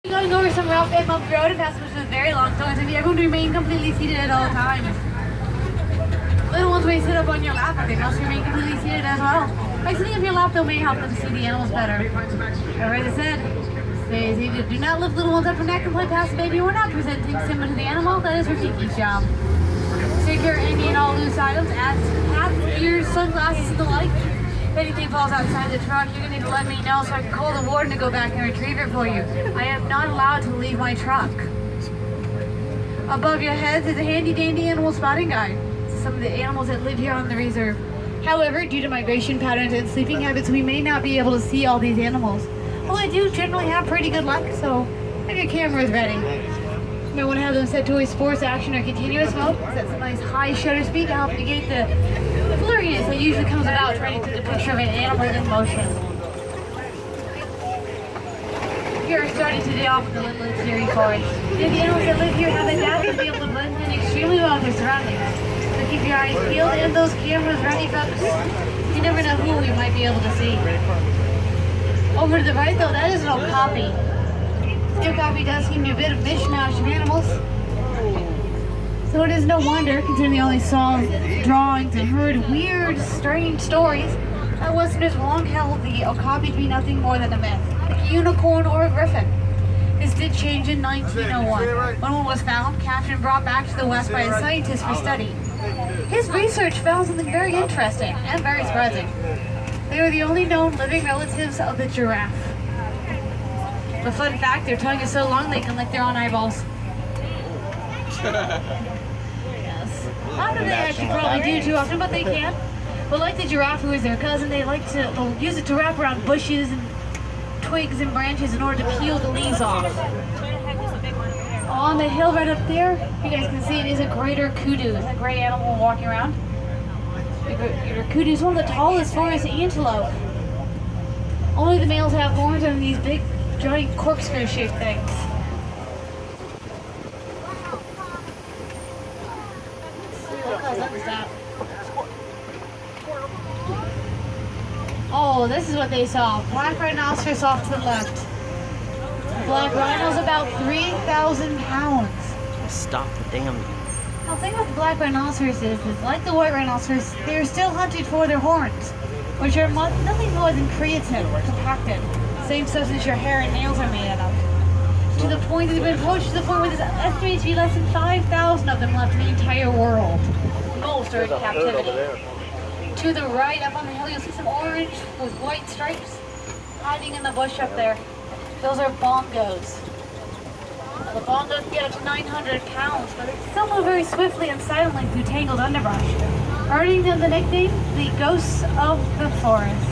Going over some rough and bumpy road and past which is very long, so everyone remain completely seated at all times. Little ones may sit up on your lap, but they must remain completely seated as well. By sitting up your lap, though, may help them see the animals better. As I said, stay seated. Do not lift little ones up from neck and play past the baby. We're not presenting Simba to the animal. That is Rafiki's job. Secure any and all loose items, hats, ears, sunglasses, and the like. If anything falls outside the truck, you're going to need to let me know so I can call the warden to go back and retrieve it for you. I am not allowed to leave my truck. Above your heads is a handy-dandy animal spotting guide. Some of the animals that live here on the reserve. However, due to migration patterns and sleeping habits, we may not be able to see all these animals. Well, I do generally have pretty good luck, so have your cameras ready. You might want to have them set to a sports action or continuous mode. That's a nice high shutter speed to help negate the blurriness that usually comes about trying to take the picture of an animal in motion. We are starting today off with the Little Series Forest. The animals that live here have adapted to be able to blend in extremely well with their surroundings. So keep your eyes peeled and those cameras ready, folks. You never know who we might be able to see. Over to the right, though, that is an okapi. This okapi does seem to be a bit of mishmash of animals. So it is no wonder, considering they only saw drawings and heard weird, strange stories, that Westerners long held the okapi to be nothing more than a myth, like a unicorn or a griffin. This did change in 1901, when one was found, captured, and brought back to the West by a scientist for study. His research found something very interesting and very surprising. They were the only known living relatives of the giraffe. But fun fact, their tongue is so long they can lick their own eyeballs. Yes. Not that they actually probably do too often, but they can. But like the giraffe, who is their cousin, they'll use it to wrap around bushes and twigs and branches in order to peel the leaves off. On the hill right up there, you guys can see it is a greater kudu. It's a gray animal walking around. The greater kudu is one of the tallest forest antelope. Only the males have horns on these big, giant corkscrew-shaped things. Oh, this is what they saw. Black rhinoceros off to the left. Black rhino's about 3,000 pounds. Stop the damn. Now, the thing about the black rhinoceros is like the white rhinoceros, they're still hunted for their horns, which are nothing more than creatine compacted. Same substance your hair and nails are made out of. To the point that they've been poached to the point where there's estimated to be less than 5,000 of them left in the entire world. Most are in captivity. To the right, up on the hill, you'll see some orange with white stripes hiding in the bush up there. Those are bongos. Now, the bongos can get up to 900 pounds, but they still move very swiftly and silently through tangled underbrush, earning them the nickname, the ghosts of the forest.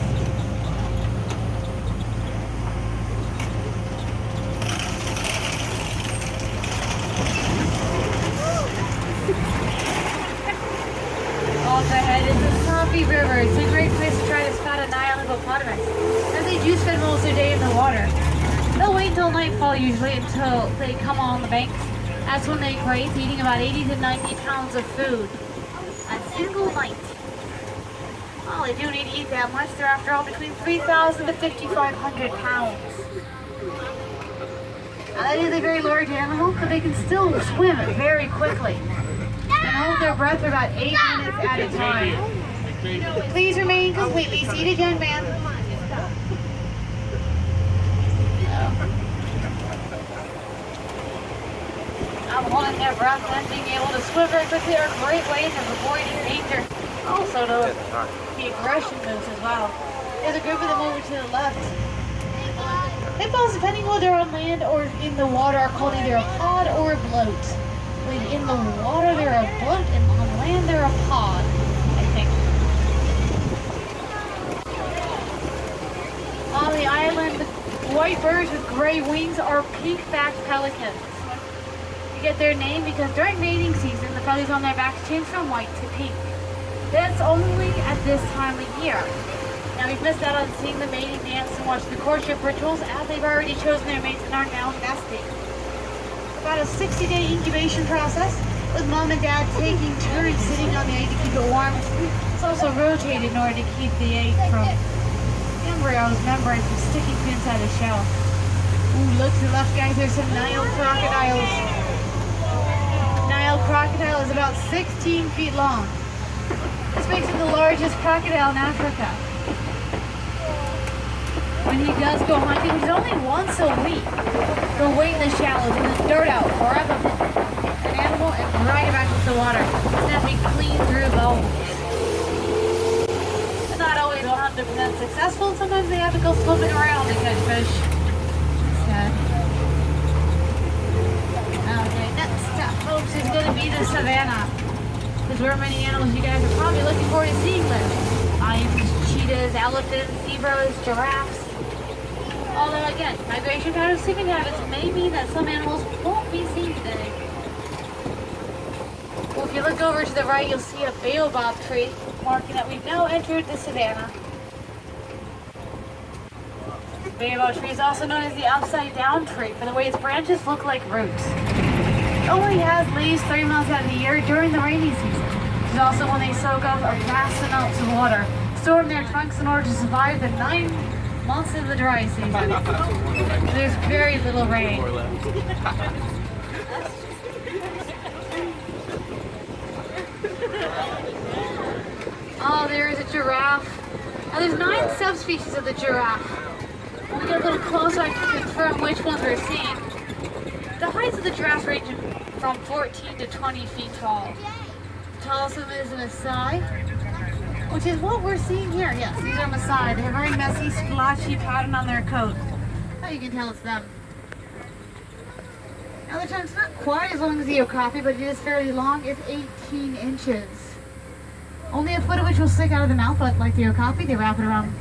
Off ahead is the Swampy River. It's a great place to try to spot a Nile hippopotamus, as they do spend most of their day in the water. They'll wait until nightfall usually until they come on the banks. That's when they graze, eating about 80 to 90 pounds of food a single night. Well, they do need to eat that much. They're after all between 3,000 to 5,500 pounds. Now, that is a very large animal, but they can still swim very quickly and hold their breath for about 8 minutes at a time. Please remain completely seated, young man. I'm holding their breath and being able to swim very quickly are great ways of avoiding danger. Also, the aggression moves as well. There's a group of them over to the left. Hippos, depending whether they're on land or in the water, are called either a pod or a bloat. In the water, they're a bloat, and on land, they're a pod, I think. On the island, white birds with gray wings are pink-backed pelicans. They get their name because during mating season, the feathers on their backs change from white to pink. That's only at this time of year. Now, we've missed out on seeing the mating dance and watching the courtship rituals, as they've already chosen their mates and are now nesting. About a 60-day incubation process, with mom and dad taking turns sitting on the egg to keep it warm. It's also rotated in order to keep the egg from embryos membrane from sticking to inside the shell. Ooh, look to the left, guys. There's some Nile crocodiles. Nile crocodile is about 16 feet long. This makes it the largest crocodile in Africa. When he does go hunting, which is only once a week, go wait in the shallows and then dirt out, grab an animal and drag it back into the water. And have to be cleaned through bones. It's not always 100% successful. Sometimes they have to go swimming around to catch fish. Sad. Okay, next up, folks, is going to be the savannah. This is where many animals you guys are probably looking forward to seeing live. Lions, cheetahs, elephants, zebras, giraffes. Although again, migration patterns, sleeping habits may mean that some animals won't be seen today. Well, if you look over to the right, you'll see a baobab tree, marking that we've now entered the savannah. The baobab tree is also known as the upside down tree for the way its branches look like roots. It only has leaves 3 months out of the year during the rainy season. It is also when they soak up vast amounts of water, stored in their trunks in order to survive the 9 months of the dry season. There's very little rain. Oh, there is a giraffe. Now there's 9 subspecies of the giraffe. When we get a little closer, I can confirm which ones we're seeing. The heights of the giraffe range from 14 to 20 feet tall. The tallest of them is a Maasai, which is what we're seeing here. Yes, these are Maasai. They have a very messy, splotchy pattern on their coat. Now you can tell it's them. Now the trunk's not quite as long as the okapi, but it is fairly long. It's 18 inches. Only a foot of which will stick out of the mouth, but like the okapi, they wrap it around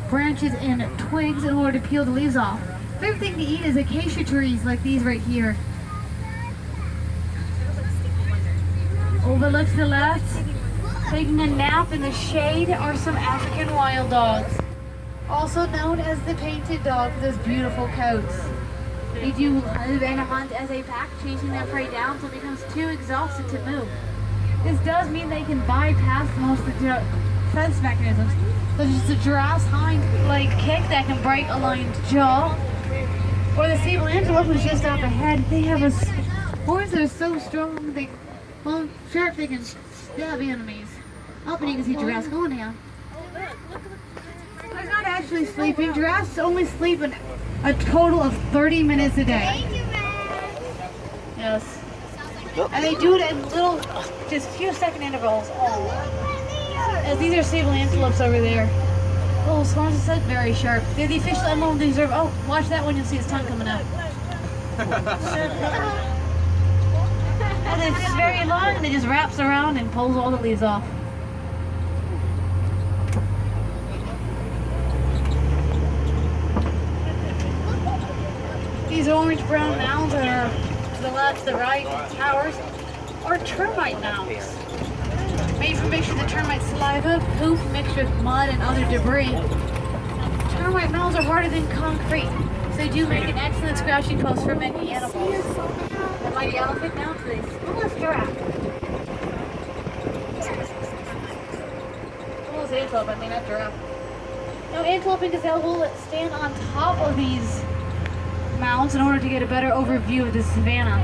branches and twigs in order to peel the leaves off. Favorite thing to eat is acacia trees like these right here. Overlook to the left, taking a nap in the shade, are some African wild dogs, also known as the painted dog with those beautiful coats. They do live and hunt as a pack, chasing their prey down until it becomes too exhausted to move. This does mean they can bypass most of the defense mechanisms, such as the giraffe's hind leg kick that can break a lion's jaw, or the sable antelope who's just up ahead. They have horns that are so strong they, well, sharp they can stab enemies. Up and you can see giraffes going now. They're not actually sleeping. Giraffes only sleep a total of 30 minutes a day. Yes. And they do it in little, just few second intervals. As these are sable antelopes over there. Oh, swans are so very sharp. They're the official emblem of the reserve. Oh, watch that one, you'll see his tongue coming out. And it's very long and it just wraps around and pulls all the leaves off. These orange-brown mounds that are to the left, to the right, towers, are termite mounds. Made from mixture of termite saliva, poop mixed with mud and other debris. Termite mounds are harder than concrete, so they do make an excellent scratching post for many animals. The mighty elephant mound to the smallest giraffe. Smallest antelope, I mean, not giraffe. Now, antelope and gazelle will stand on top of these mounds in order to get a better overview of the savannah.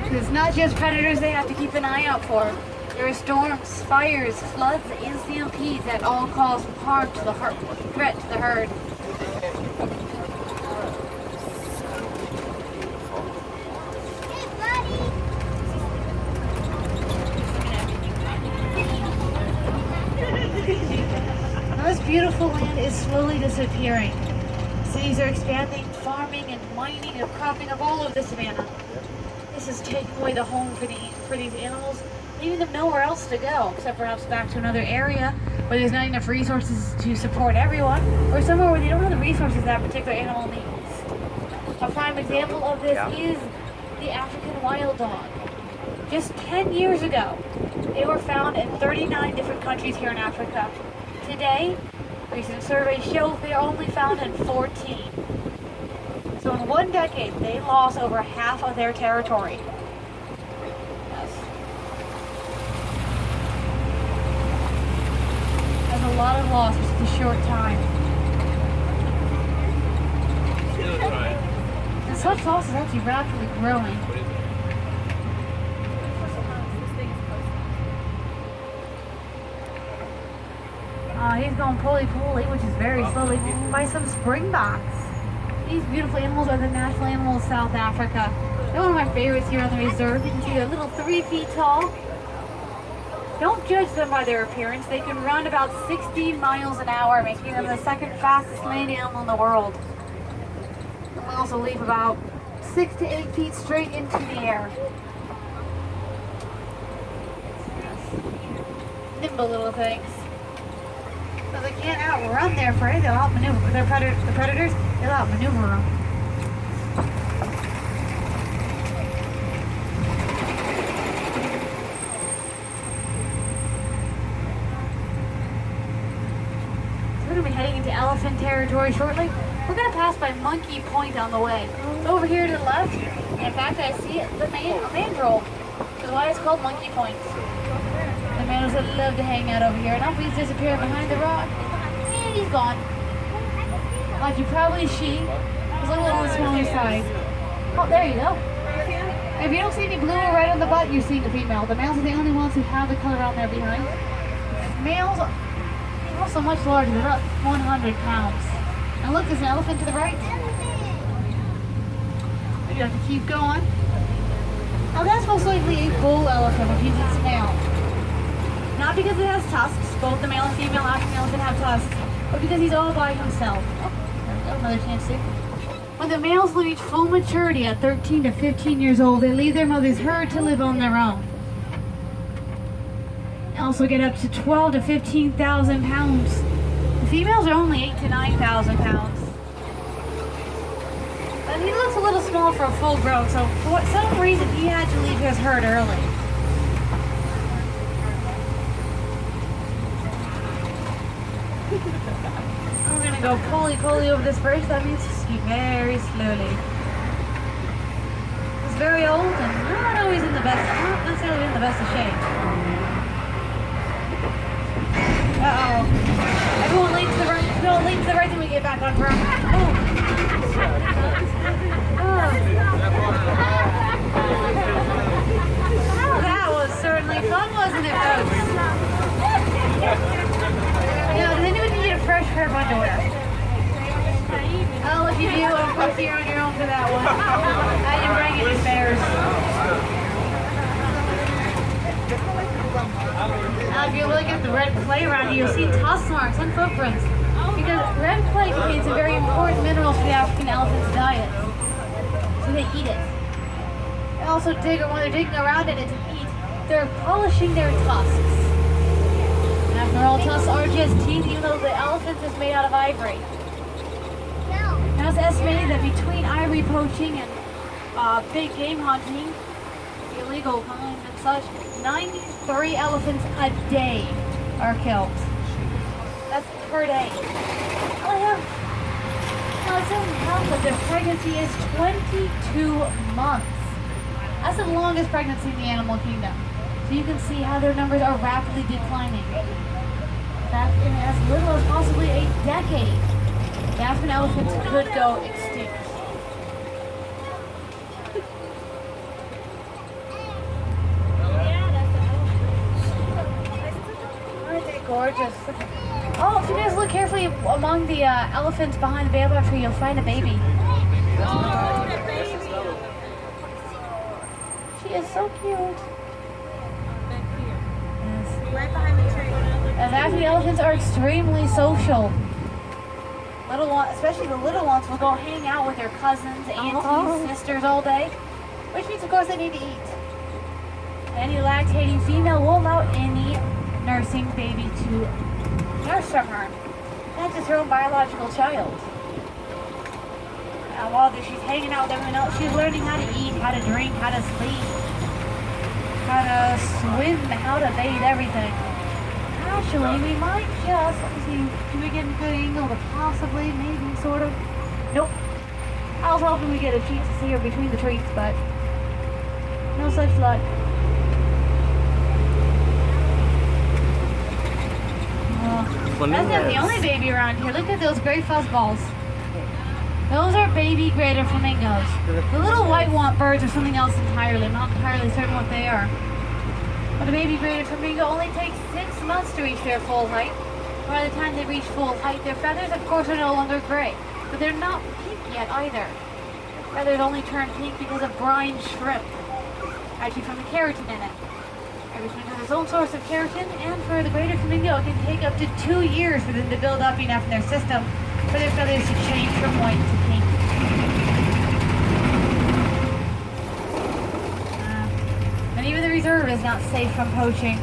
It's not just predators they have to keep an eye out for. There are storms, fires, floods, and stampedes that all cause harm to the threat to the herd. Now this beautiful land is slowly disappearing. Cities are expanding, farming and mining and cropping up all over the savannah. This is taking away the home for these animals, leaving them nowhere else to go, except perhaps back to another area where there's not enough resources to support everyone, or somewhere where they don't have the resources that particular animal needs. A prime example of this is the African wild dog. Just 10 years ago, they were found in 39 different countries here in Africa. Today, recent surveys show they are only found in 14. So in 1 decade, they lost over half of their territory. Yes. That's a lot of loss in a short time. sweat sauce is actually rapidly growing. He's going pulley-pulley, which is very slowly, by some springboks. These beautiful animals are the national animals of South Africa. They're one of my favorites here on the reserve. You can see they're little 3 feet tall. Don't judge them by their appearance. They can run about 60 miles an hour, making them the second fastest land animal in the world. They can also leap about 6 to 8 feet straight into the air. Nimble little things. So they can't outrun their prey, they'll outmaneuver. The predators, they'll outmaneuver them. So we're going to be heading into elephant territory shortly. We're going to pass by Monkey Point on the way. So over here to the left, in fact I see the mandrill, which is why it's called Monkey Point. The mandrills that love to hang out over here. Now he's disappearing behind the rock. And he's gone. Like you probably see, he's a little on the smaller side. Oh, there you go. If you don't see any blue right on the butt, you're seeing the female. The males are the only ones who have the color on there behind. Males are also much larger. They're about 100 pounds. And look, there's an elephant to the right. You have to keep going. Oh, that's most likely a bull elephant with its tail. Not because it has tusks, both the male and female African elephant have tusks, but because he's all by himself. Oh, there we go, another chance to. When the males reach full maturity at 13 to 15 years old, they leave their mother's herd to live on their own. They also get up to 12 to 15,000 pounds. The females are only 8 to 9,000 pounds. But he looks a little small for a full grown, so for some reason he had to leave his herd early. We're gonna go pulley over this bridge. That means ski very slowly. It's very old and not always in the best, not necessarily in the best of shape. Uh-oh. Everyone lean to the right. No, lean to the right till we get back on track. That was certainly fun, wasn't it, folks? Does anyone need a fresh pair of underwear? Oh, if you do, unfortunately you're on your own for that one. I didn't bring any spares. Now, if you look at the red clay around here, you'll see tusk marks and footprints. Because red clay contains a very important mineral for the African elephant's diet. So they eat it. They also dig, or when they're digging around in it to eat, they're polishing their tusks. After all, tusks are just teeth, even though the elephant is made out of ivory. Now it's estimated that between ivory poaching and big game hunting, illegal hunting and such, 93 elephants a day are killed. That's per day. Now it doesn't help that their pregnancy is 22 months. That's the longest pregnancy in the animal kingdom. So you can see how their numbers are rapidly declining. That in as little as possibly a decade, the African elephants could go extinct. Aren't they gorgeous? Oh, if you guys look carefully among the elephants behind the baobab tree, you'll find a baby. Oh, the baby! She is so cute. Right behind the tree. And African elephants are extremely social. Little ones, especially the little ones, will go hang out with their cousins, aunties, sisters all day, which means, of course, they need to eat. Any lactating female will allow any nursing baby to nurse from her. That's just her own biological child. And while she's hanging out with everyone else, she's learning how to eat, how to drink, how to sleep, how to swim, how to bathe, everything. Actually, we might just, let me see, can we get a good angle to possibly, maybe, sort of? Nope. I was hoping we get a chance to see her between the trees, but no such luck. That's not the only baby around here. Look at those gray fuzzballs. Those are baby greater flamingos. The little white birds are something else entirely. I'm not entirely certain what they are. But a baby greater flamingo only takes 6 months to reach their full height. By the time they reach full height, their feathers, of course, are no longer gray. But they're not pink yet either. Their feathers only turn pink because of brine shrimp. Actually from the keratin in it. Every flamingo has its own source of keratin, and for the greater flamingo, it can take up to 2 years for them to build up enough in their system for their feathers to change from white to pink. And even the reserve is not safe from poaching.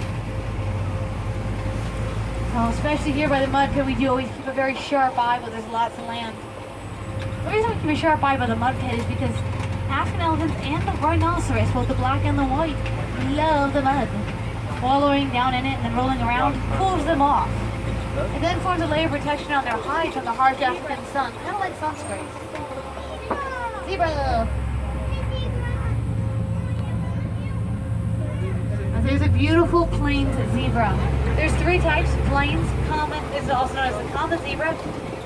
So especially here by the mud pit, we do always keep a very sharp eye, but there's lots of land. The reason we keep a sharp eye by the mud pit is because African elephants and the rhinoceros, both the black and the white, love the mud. Wallowing down in it and then rolling around cools them off. It then forms a layer of protection on their hide from the harsh African sun, kind of like sunscreen. Zebra! Now there's a beautiful plains zebra. There's 3 types: plains, common, this is also known as the common zebra,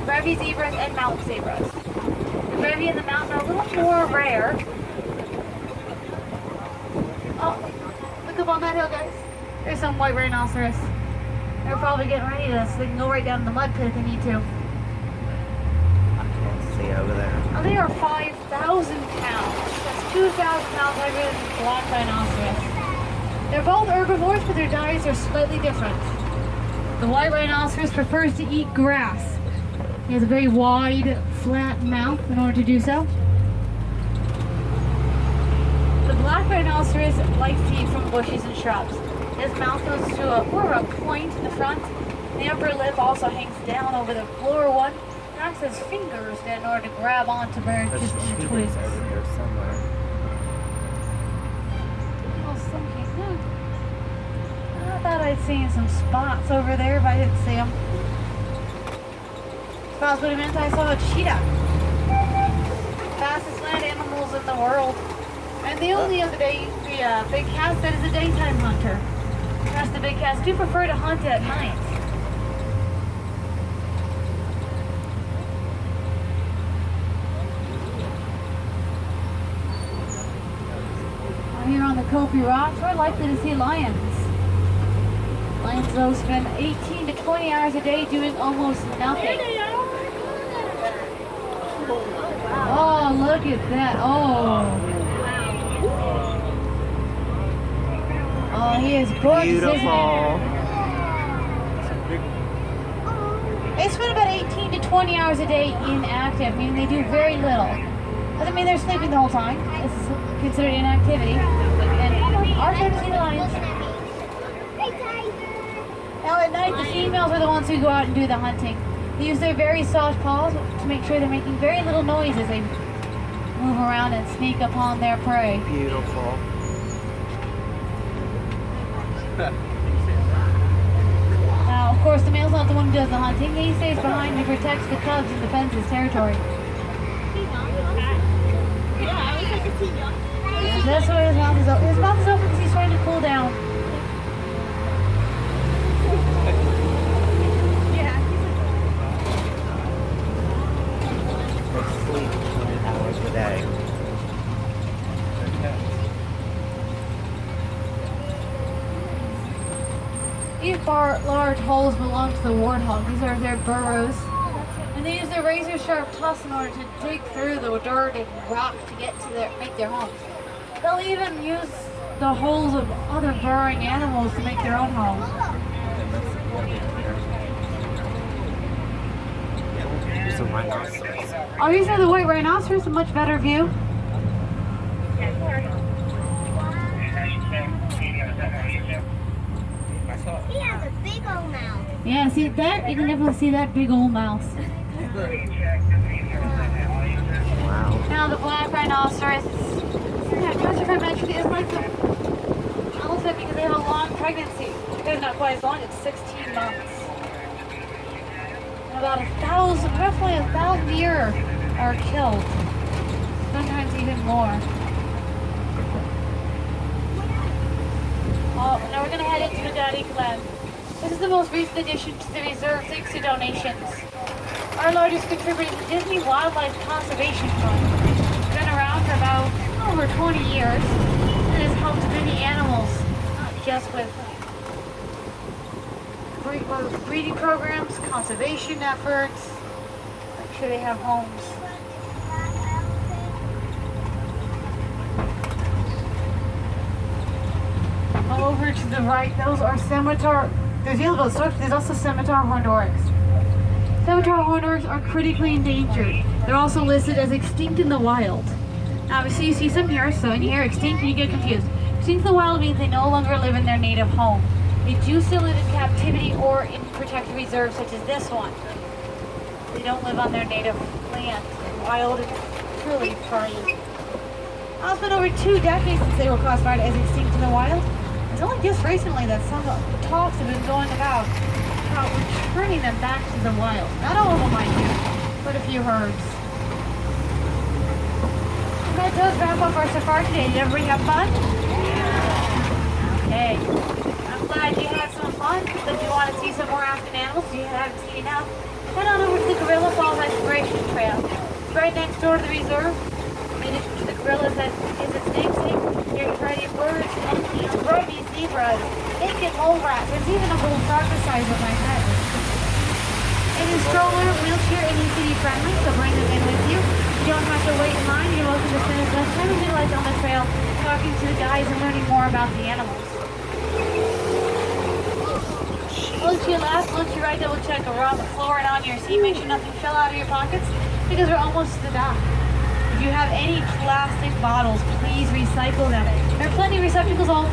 brevi zebras, and mountain zebras. The brevi and the mountain are a little more rare. Oh, look up on that hill, guys. There's some white rhinoceros. They're probably getting ready to, so they can go right down in the mud pit if they need to. I can't see over there. Now they are 5,000 pounds. That's 2,000 pounds heavier than the black rhinoceros. They're both herbivores, but their diets are slightly different. The white rhinoceros prefers to eat grass. He has a very wide, flat mouth in order to do so. The black rhinoceros likes to eat from bushes and shrubs. His mouth goes to a point in the front. The upper lip also hangs down over the lower one. He acts as fingers in order to grab onto branches and twigs. Over here somewhere. Oh, something. I thought I'd seen some spots over there, but I didn't see them. Spots would have meant I saw a cheetah. Fastest land animals in the world. And the only other day, the big cat that is a daytime hunter. Because the big cats do prefer to hunt at night. Here on the Kopi Rocks, we're likely to see lions. Lions, though, spend 18 to 20 hours a day doing almost nothing. Oh, look at that. Oh. Oh, he is gorgeous, Beautiful. isn't he? They spend about 18 to 20 hours a day inactive, meaning they do very little. Doesn't mean they're sleeping the whole time. This is considered inactivity. And our turn to see the lions. Now at night, the females are the ones who go out and do the hunting. They use their very soft paws to make sure they're making very little noise as they move around and sneak upon their prey. Beautiful. Now, of course, the male's not the one who does the hunting. He stays behind and protects the cubs and defends his territory. And that's why his mouth is open. His mouth is open because he's trying to cool down. They sleep 20 hours a day. These large holes belong to the warthog. These are their burrows. And they use their razor-sharp tusks in order to dig through the dirt and rock to make their homes. They'll even use the holes of other burrowing animals to make their own homes. There's a rhinoceros. Oh, these are the white rhinoceros, a much better view. He has a big old mouth. Yeah, see that? You can definitely see that big old mouse. Wow. Now the black rhinoceros, yeah, Joseph had mentioned, is like the elephant because they have a long pregnancy. They're not quite as long, it's 16 months. And about roughly 1,000 deer are killed. Sometimes even more. Oh, now we're going to head into the Daddy Glen. This is the most recent addition to the reserve thanks to donations. our largest contributor is the Disney Wildlife Conservation Fund. It's been around for about over 20 years and has helped many animals, not just with breeding programs, conservation efforts, make sure they have homes. Over to the right, those are scimitar. There's yellow goats. There's also scimitar horned oryx. Scimitar horned oryx are critically endangered. They're also listed as extinct in the wild. Now, obviously, you see some here, so when you hear extinct, you get confused. Extinct in the wild means they no longer live in their native home. They do still live in captivity or in protected reserves, such as this one. They don't live on their native land. Wild and truly free. Now, it's been over 2 decades since they were classified as extinct in the wild. It's only just recently that some talks have been going about returning them back to the wild. Not all of them, mind you, but a few herds. And that does wrap up our safari today. Did everybody have fun? Okay. I'm glad you had some fun. If you want to see some more African animals you haven't seen enough, head on over to the Gorilla Falls Exploration Trail. It's right next door to the reserve. In addition to the gorillas that is its namesake, here's a variety of birds, monkeys, brumbies, zebras, naked mole rats. There's even a bullfrog the size of my head. It is stroller, wheelchair, and UCD friendly, so bring them in with you. You don't have to wait in line. You're welcome to spend as much time as you like on the trail, talking to the guides and learning more about the animals. Look to your left, look to your right, double check around the floor and on your seat. Make sure nothing fell out of your pockets because we're almost to the dock. If you have any plastic bottles, please recycle them. There are plenty of receptacles all